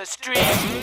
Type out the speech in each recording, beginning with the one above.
the street.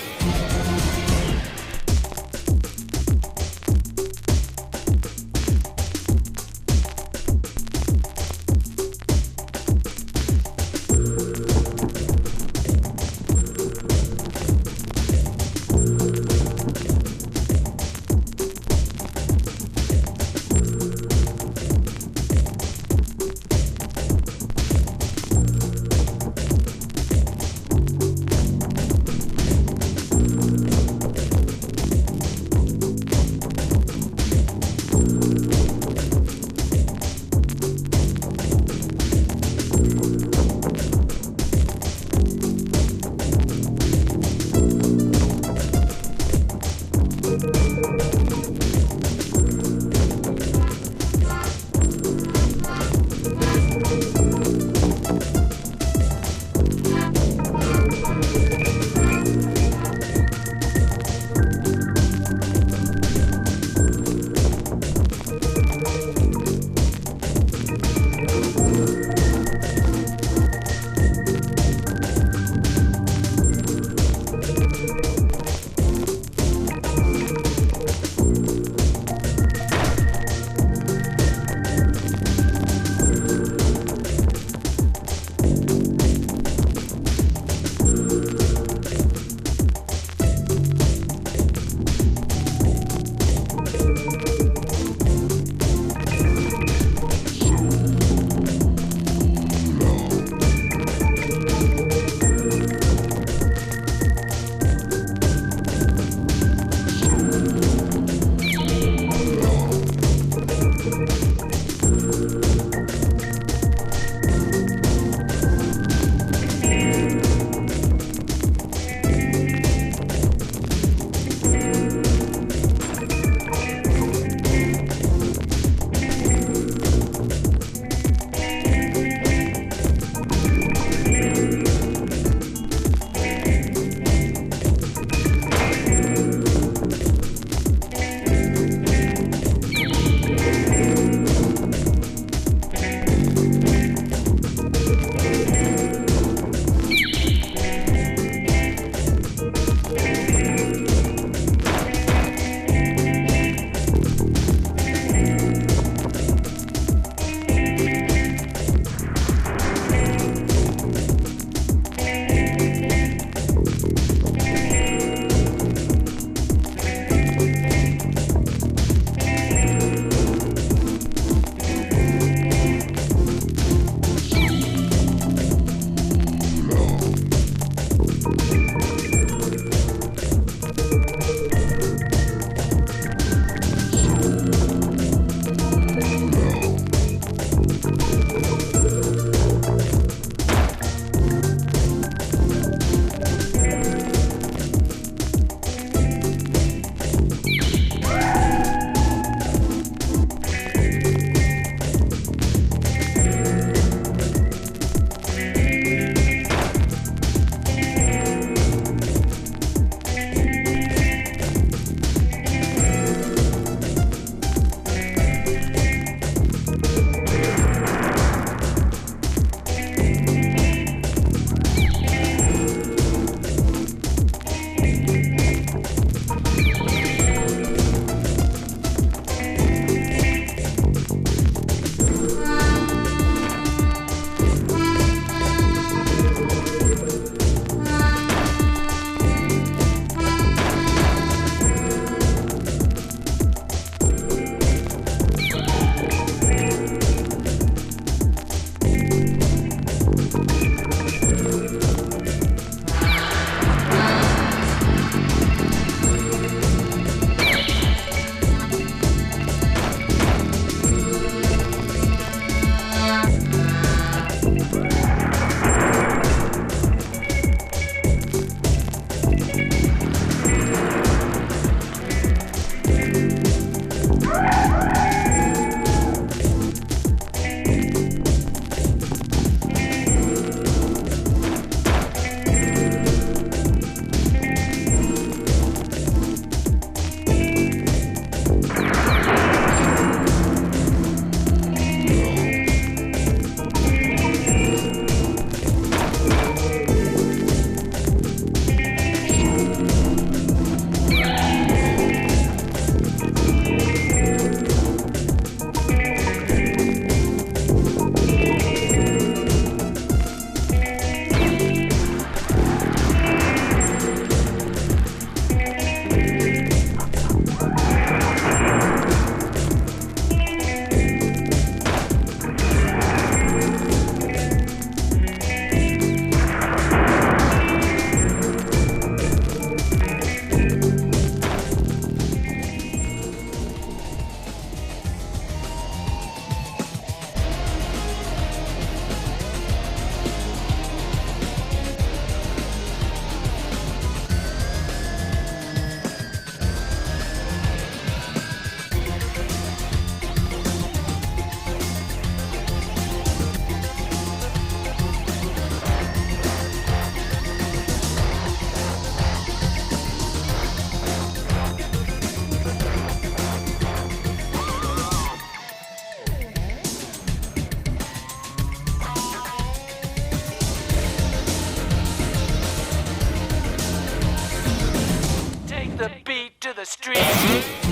beat to the street.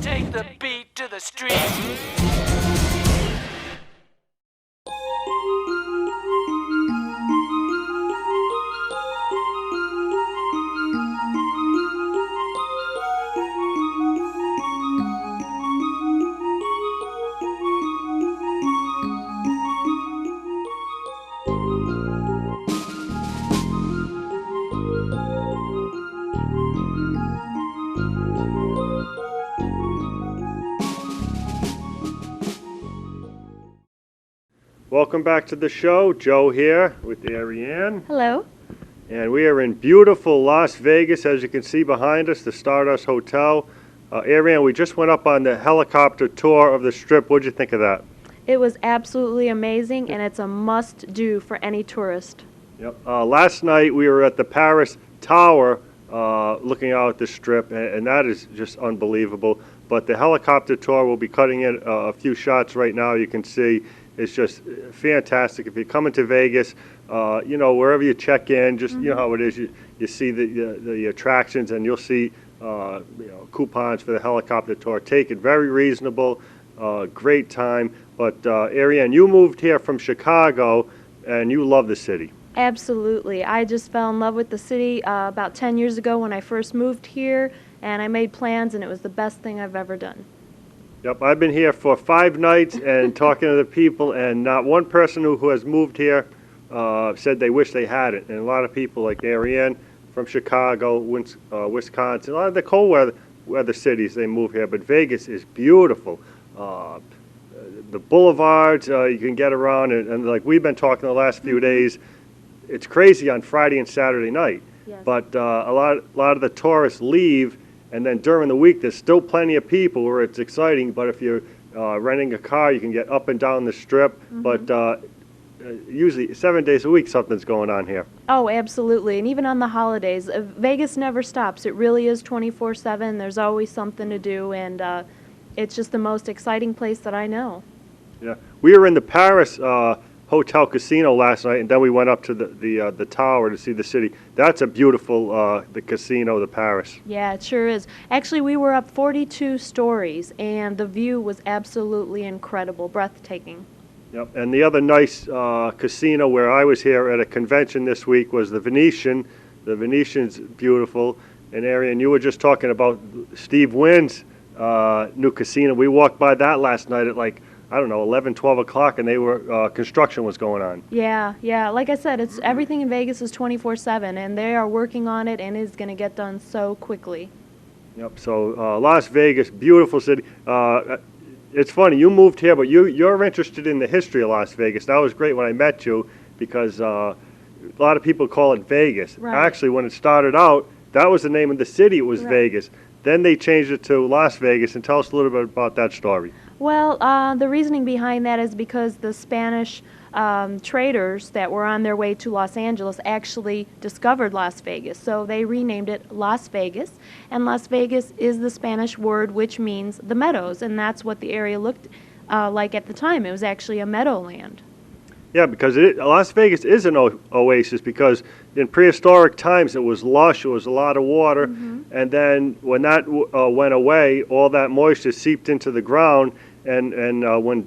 Take the beat to the street. Welcome back to the show. Joe here with Ariane. Hello. And we are in beautiful Las Vegas, as you can see behind us, the Stardust Hotel. Ariane, we just went up on the helicopter tour of the Strip. What'd you think of that? It was absolutely amazing, and it's a must-do for any tourist. Yep. Last night we were at the Paris Tower looking out at the Strip, and that is just unbelievable. But the helicopter tour, will be cutting in a few shots right now. You can see it's just fantastic. If you're coming to Vegas, wherever you check in, just you know how it is. You see the attractions, and you'll see coupons for the helicopter tour. Take it, very reasonable, great time. But Ariane, you moved here from Chicago, and you love the city. Absolutely. I just fell in love with the city about 10 years ago when I first moved here, and I made plans, and it was the best thing I've ever done. Yep, I've been here for 5 nights and talking to the people, and not one person who has moved here said they wish they had it. And a lot of people like Ariane from Chicago, Wisconsin, a lot of the cold weather cities, they move here. But Vegas is beautiful. The boulevards, you can get around, and like we've been talking the last few days, it's crazy on Friday and Saturday night. Yes. But a lot of the tourists leave. And then during the week, there's still plenty of people where it's exciting. But if you're renting a car, you can get up and down the Strip. But usually 7 days a week, something's going on here. Oh, absolutely. And even on the holidays, Vegas never stops. It really is 24/7. There's always something to do, and it's just the most exciting place that I know. Yeah, we were in the Paris Hotel Casino last night, and then we went up to the tower to see the city. That's a beautiful the casino, the Paris. Yeah, it sure is. Actually, we were up 42 stories, and the view was absolutely incredible, breathtaking. Yep. And the other nice casino where I was here at a convention this week was the Venetian. The Venetian's beautiful. And Ariane, you were just talking about Steve Wynn's new casino. We walked by that last night at 11, 12 o'clock, and they were construction was going on. Yeah. Like I said, it's everything in Vegas is 24/7, and they are working on it, and it's going to get done so quickly. Yep. So Las Vegas, beautiful city. It's funny, you moved here, but you're interested in the history of Las Vegas. That was great when I met you because a lot of people call it Vegas. Right. Actually, when it started out, that was the name of the city. It was Right. Vegas. Then they changed it to Las Vegas. And tell us a little bit about that story. Well, the reasoning behind that is because the Spanish traders that were on their way to Los Angeles actually discovered Las Vegas. So they renamed it Las Vegas. And Las Vegas is the Spanish word which means the meadows. And that's what the area looked like at the time. It was actually a meadowland. Yeah, because Las Vegas is an oasis because in prehistoric times it was lush, it was a lot of water, and then when that went away, all that moisture seeped into the ground, and when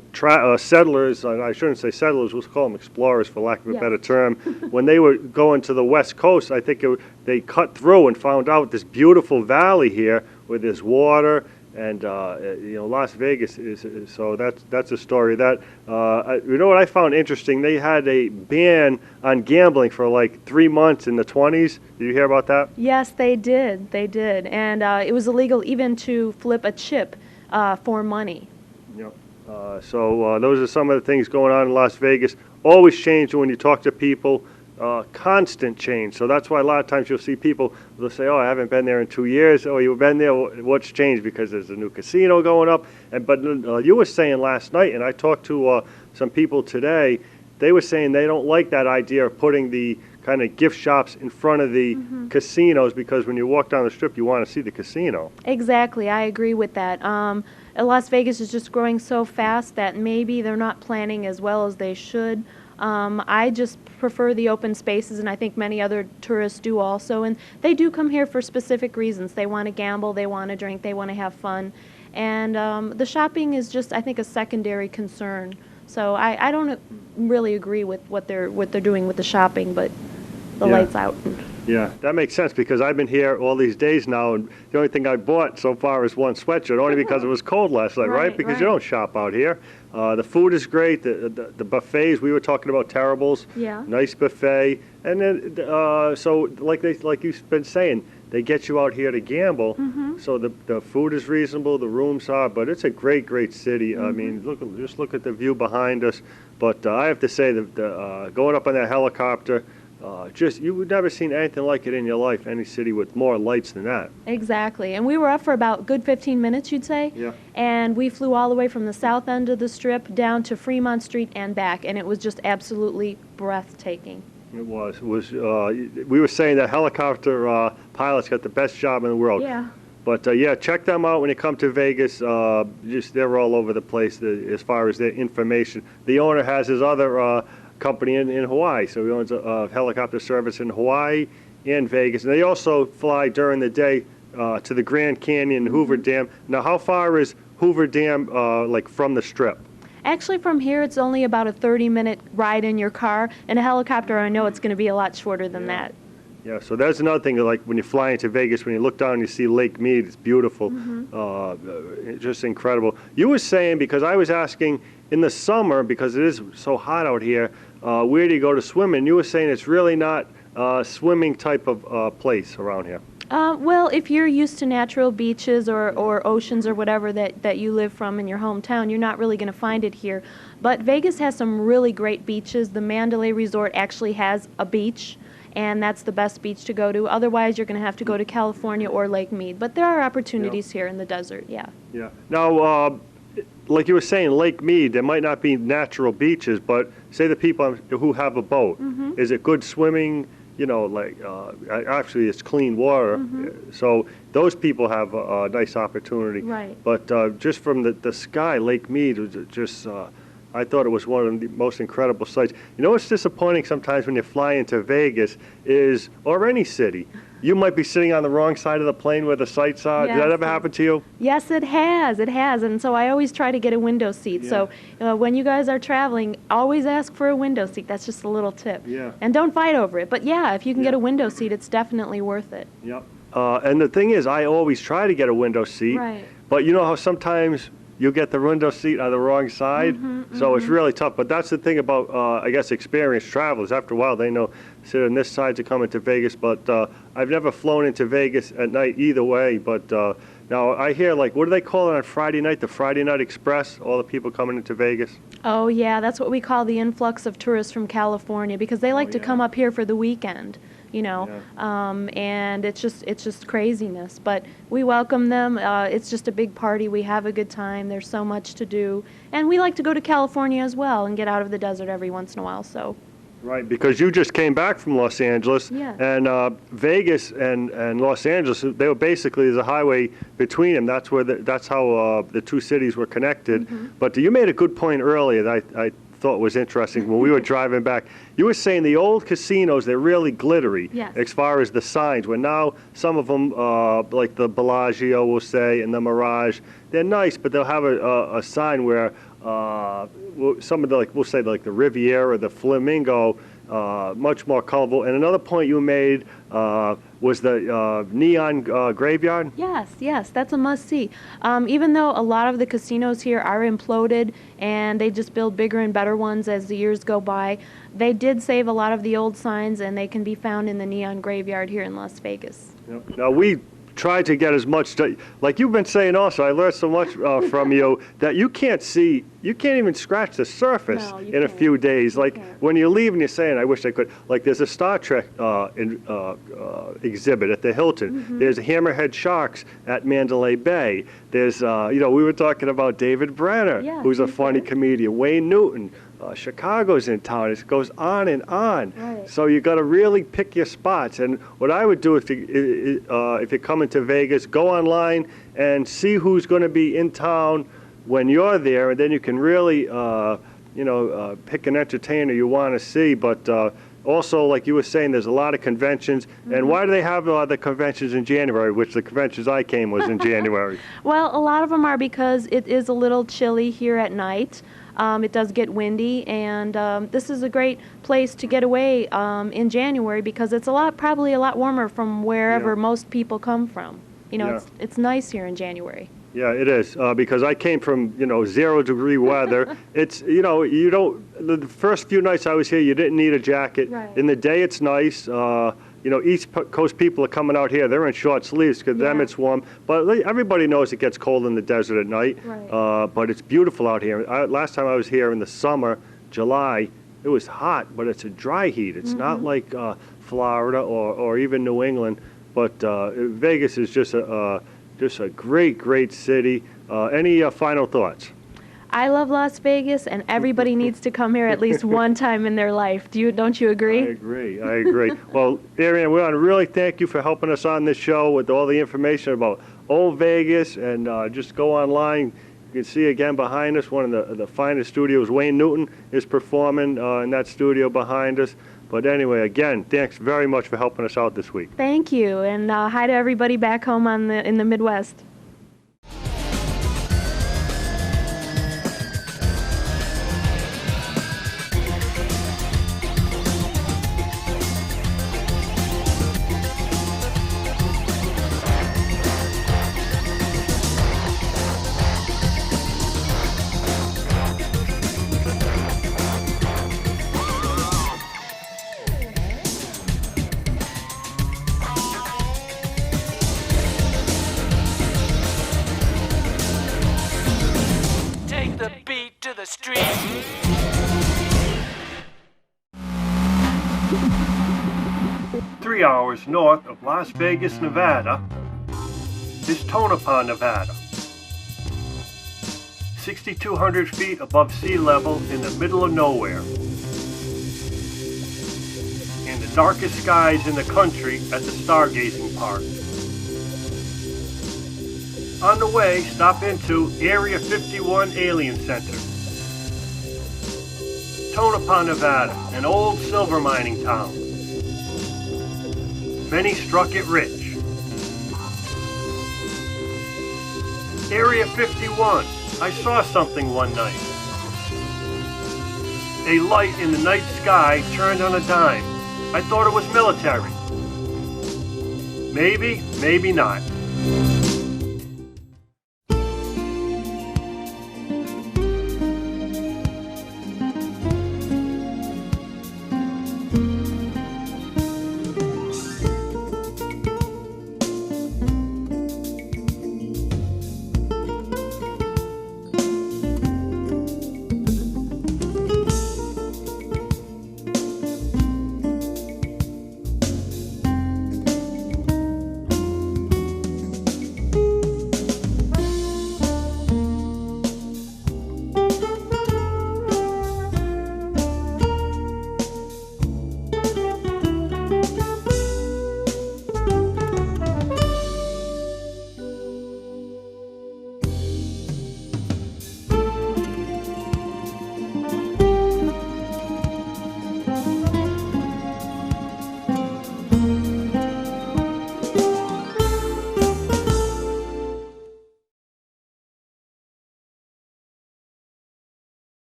settlers, I shouldn't say settlers, we'll call them explorers for lack of a Yes. better term, when they were going to the west coast, I think they cut through and found out this beautiful valley here where there's water. And Las Vegas is so that's a story that you know what I found interesting. They had a ban on gambling for like 3 months in the 20s. Did you hear about that? Yes, they did. They did. And it was illegal even to flip a chip for money. Yep. So those are some of the things going on in Las Vegas. Always changing when you talk to people. Constant change. So that's why a lot of times you'll see people, they'll say, oh, I haven't been there in 2 years. Oh, you've been there. What's changed? Because there's a new casino going up. But you were saying last night, and I talked to some people today, they were saying they don't like that idea of putting the kind of gift shops in front of the casinos because when you walk down the strip, you want to see the casino. Exactly. I agree with that. Las Vegas is just growing so fast that maybe they're not planning as well as they should. I just prefer the open spaces, and I think many other tourists do also. And they do come here for specific reasons. They want to gamble, they want to drink, they want to have fun. And the shopping is just, I think, a secondary concern. So I don't really agree with what they're doing with the shopping, but the lights out. Yeah, that makes sense because I've been here all these days now, and the only thing I bought so far is one sweatshirt, only because it was cold last night, right? Because you don't shop out here. The food is great. The buffets, we were talking about Terrible's. Yeah. Nice buffet. And then, so like you've been saying, they get you out here to gamble. So the food is reasonable, the rooms are, but it's a great, great city. I mean, just look at the view behind us. But I have to say that going up on that helicopter, you've never seen anything like it in your life, any city with more lights than that. Exactly. And we were up for about a good 15 minutes, you'd say. Yeah. And we flew all the way from the south end of the Strip down to Fremont Street and back, and it was just absolutely breathtaking. It was. We were saying that helicopter pilots got the best job in the world. Yeah. But yeah, check them out when you come to Vegas. They're all over the place as far as their information. The owner has his other company in Hawaii, so he owns a helicopter service in Hawaii and Vegas. And they also fly during the day to the Grand Canyon, Hoover Dam. Now, how far is Hoover Dam like from the Strip? Actually, from here, it's only about a 30-minute ride in your car. In a helicopter, I know it's going to be a lot shorter than that. Yeah, so that's another thing, like when you fly into Vegas, when you look down and you see Lake Mead, it's beautiful, just incredible. You were saying, because I was asking, in the summer, because it is so hot out here, where do you go to swim? And you were saying it's really not a swimming type of place around here. Well, if you're used to natural beaches or oceans or whatever that you live from in your hometown, you're not really going to find it here. But Vegas has some really great beaches. The Mandalay Resort actually has a beach, and that's the best beach to go to. Otherwise, you're going to have to go to California or Lake Mead. But there are opportunities here in the desert, yeah. Yeah. Now, like you were saying, Lake Mead, there might not be natural beaches, but say the people who have a boat, is it good swimming? You know, like actually it's clean water, so those people have a nice opportunity. Right. But just from the sky, Lake Mead was just, I thought it was one of the most incredible sights. You know what's disappointing sometimes when you fly into Vegas is, or any city, you might be sitting on the wrong side of the plane where the sights are. Did that ever happen to you? Yes, it has. It has. And so I always try to get a window seat. Yeah. So when you guys are traveling, always ask for a window seat. That's just a little tip. Yeah. And don't fight over it. But yeah, if you can get a window seat, it's definitely worth it. Yep. And the thing is, I always try to get a window seat. Right. But you know how sometimes you get the window seat on the wrong side, so it's really tough. But that's the thing about, I guess, experienced travelers. After a while, they know sit on this side to come into Vegas. But I've never flown into Vegas at night either way, but now I hear, like, what do they call it on Friday night? The Friday Night Express, all the people coming into Vegas? Oh yeah, that's what we call the influx of tourists from California because they like to come up here for the weekend, you know, and it's just craziness. But we welcome them. It's just a big party. We have a good time. There's so much to do, and we like to go to California as well and get out of the desert every once in a while. So. Right, because you just came back from Los Angeles, Yeah. and Vegas and Los Angeles, they were basically, there's a highway between them. That's where that's how the two cities were connected. But you made a good point earlier that I thought was interesting when we were driving back. You were saying the old casinos, they're really glittery as far as the signs, where now some of them, like the Bellagio, we'll say, and the Mirage, they're nice, but they'll have a sign where some of the, like, we'll say, like the Riviera, the Flamingo, much more colorful. And another point you made was the neon graveyard. Yes, that's a must-see. Even though a lot of the casinos here are imploded and they just build bigger and better ones as the years go by, they did save a lot of the old signs, and they can be found in the neon graveyard here in Las Vegas. Now, we try to get as much, like you've been saying also, I learned so much from you that you can't even scratch the surface in a few days. Like when you leave and you're saying, I wish I could, like there's a Star Trek exhibit at the Hilton. There's Hammerhead Sharks at Mandalay Bay. There's, we were talking about David Branner, who's a funny comedian, Wayne Newton. Chicago's in town. It goes on and on. Right. So you got to really pick your spots. And what I would do if you're coming to Vegas, go online and see who's going to be in town when you're there, and then you can really, pick an entertainer you want to see. But also, like you were saying, there's a lot of conventions. And why do they have the conventions in January, which the conventions I came was in January? Well, a lot of them are because it is a little chilly here at night. It does get windy, and this is a great place to get away in January because it's probably a lot warmer from wherever most people come from. It's nice here in January. Yeah, it is, because I came from, 0-degree weather. It's, the first few nights I was here, you didn't need a jacket. Right. In the day, it's nice. East Coast people are coming out here. They're in short sleeves because them it's warm. But everybody knows it gets cold in the desert at night. Right. But it's beautiful out here. Last time I was here in the summer, July, it was hot, but it's a dry heat. It's not like Florida or even New England. But Vegas is just a great, great city. Any final thoughts? I love Las Vegas, and everybody needs to come here at least one time in their life. Don't you agree? I agree. Well, Ariane, we want to really thank you for helping us on this show with all the information about Old Vegas, and just go online. You can see again behind us, one of the finest studios. Wayne Newton is performing in that studio behind us. But anyway, again, thanks very much for helping us out this week. Thank you, and hi to everybody back home in the Midwest. The beat to the street. 3 hours north of Las Vegas, Nevada, is Tonopah, Nevada. 6,200 feet above sea level in the middle of nowhere. In the darkest skies in the country at the stargazing park. On the way, stop into Area 51 Alien Center. Tonopah, Nevada, an old silver mining town. Many struck it rich. Area 51, I saw something one night. A light in the night sky turned on a dime. I thought it was military. Maybe, maybe not.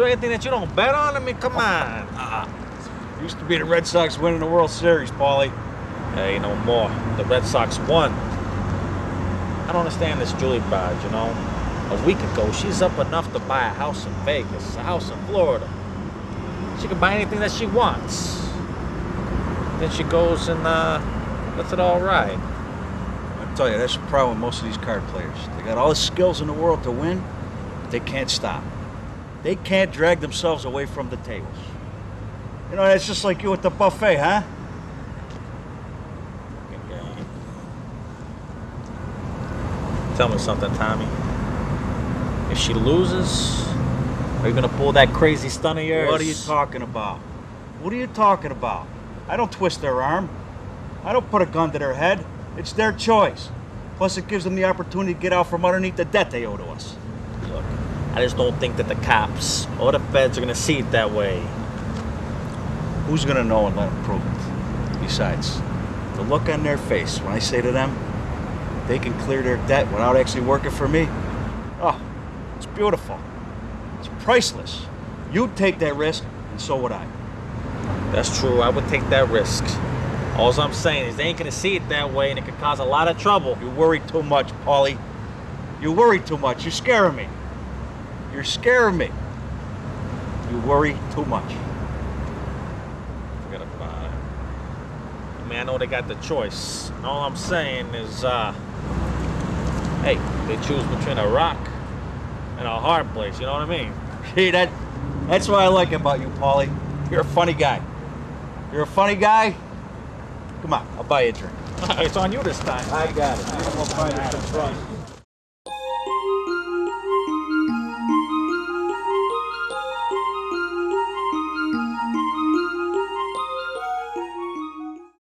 there anything that you don't bet on? I mean, come on. Used to be the Red Sox winning the World Series, Paulie. Hey, no more. The Red Sox won. I don't understand this Julie Barge, you know. A week ago, she's up enough to buy a house in Vegas, a house in Florida. She can buy anything that she wants. Then she goes and lets it all ride. I tell you, that's the problem with most of these card players. They got all the skills in the world to win, but they can't stop. They can't drag themselves away from the tables. You know, that's just like you at the buffet, huh? Tell me something, Tommy. If she loses, are you gonna pull that crazy stunt of yours? What are you talking about? What are you talking about? I don't twist their arm. I don't put a gun to their head. It's their choice. Plus, it gives them the opportunity to get out from underneath the debt they owe to us. Look, I just don't think that the cops or the feds are gonna see it that way. Who's gonna know and let them prove it? Besides, the look on their face when I say to them, they can clear their debt without actually working for me. Oh, it's beautiful. It's priceless. You'd take that risk, and so would I. That's true, I would take that risk. All I'm saying is they ain't gonna see it that way and it could cause a lot of trouble. You worry too much, Paulie. You worry too much. You're scaring me. You're scaring me. You worry too much. Forget about it. I mean, I know they got the choice. All I'm saying is, hey, they choose between a rock and a hard place, you know what I mean? See, that's what I like about you, Paulie. You're a funny guy. You're a funny guy. Come on, I'll buy you a drink. It's on you this time. I got it. I'm gonna find it some trust.